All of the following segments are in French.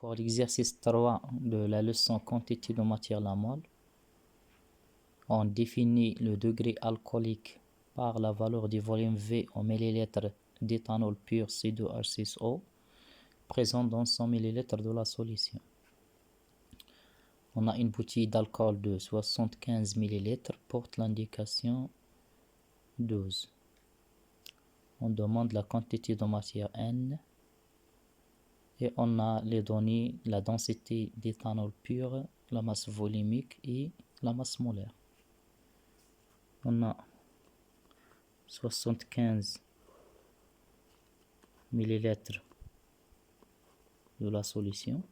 Pour l'exercice 3 de la leçon quantité de matière la mole, on définit le degré alcoolique par la valeur du volume V en millilitres d'éthanol pur C2H6O présent dans 100 ml de la solution. On a une bouteille d'alcool de 75 ml, porte l'indication 12. On demande la quantité de matière N et on a les données, la densité d'éthanol pur, la masse volumique et la masse molaire. On a 75 ml de la solution.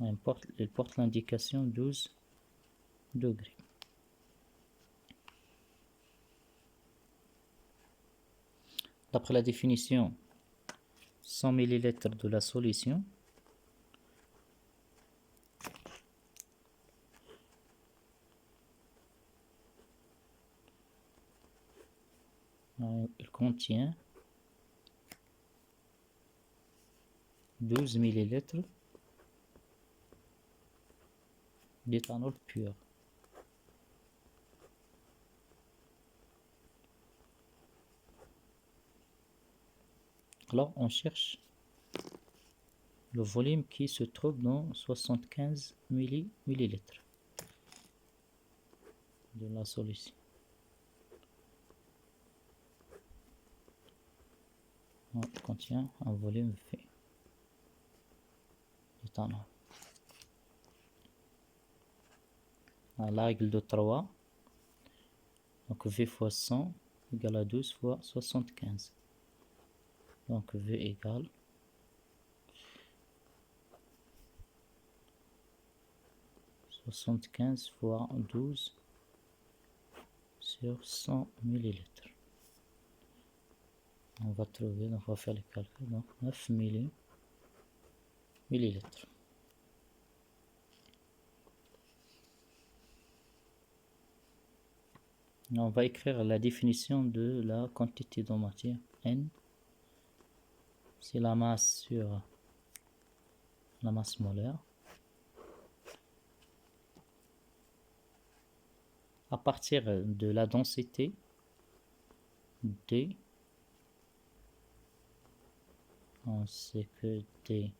Il porte l'indication 12 degrés. D'après la définition, 100 ml de la solution il contient 12 ml d'éthanol pur. Alors on cherche le volume qui se trouve dans 75 millilitres de la solution. On contient un volume V d'éthanol. La règle de 3, donc V fois 100 égale à 12 fois 75. Donc V égale 75 fois 12 sur 100 millilitres. On va trouver, donc on va faire le calcul, donc 9 millilitres. On va écrire la définition de la quantité de matière N. C'est la masse sur la masse molaire. À partir de la densité D, on sait que D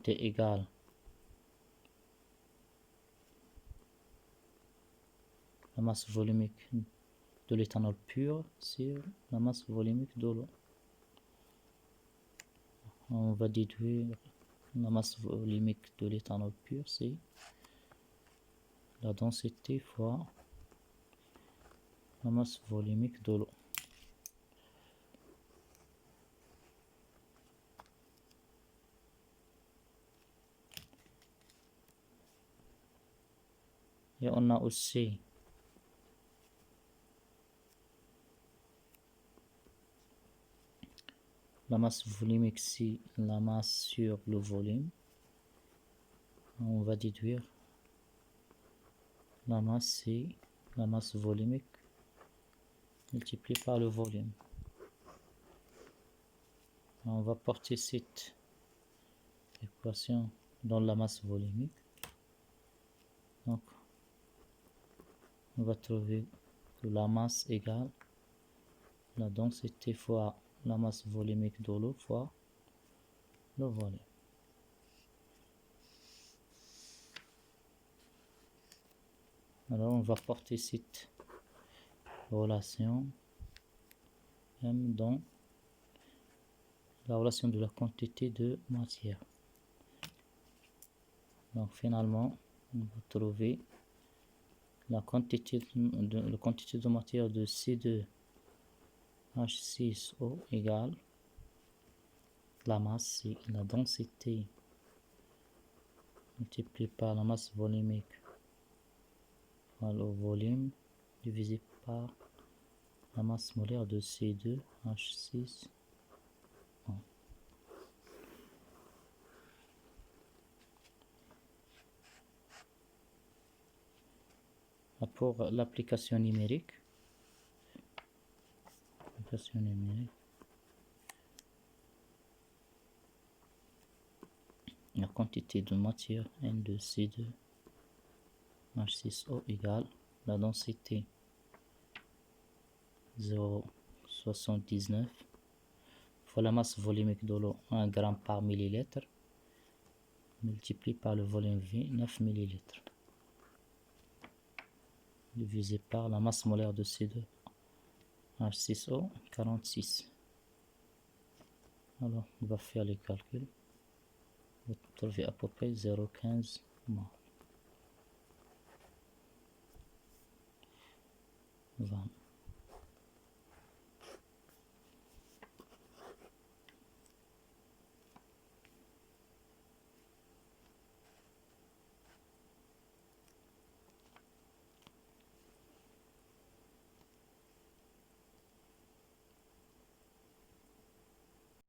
égale la masse volumique de l'éthanol pur sur la masse volumique de l'eau. On va déduire la masse volumique de l'éthanol pur, c'est la densité fois la masse volumique de l'eau. Et on a aussi la masse volumique, c'est la masse sur le volume. On va déduire la masse, c'est la masse volumique multipliée par le volume. On va porter cette équation dans la masse volumique. Donc, on va trouver que la masse égale la densité fois la masse volumique de l'eau fois le volume. Alors, on va porter cette relation M dans la relation de la quantité de matière. Donc, finalement, on va trouver la quantité de matière de C2H6O égale la masse, c'est la densité multipliée par la masse volumique fois le volume divisé par la masse molaire de C2H6O. Pour l'application numérique, la quantité de matière N2C2H6O égale la densité 0,79 fois la masse volumique de l'eau 1 g par millilitre multiplié par le volume V 9 millilitres divisé par la masse molaire de C2H6O 46. Alors on va faire les calculs. Vous trouvez à peu près 0,15 mol. Voilà.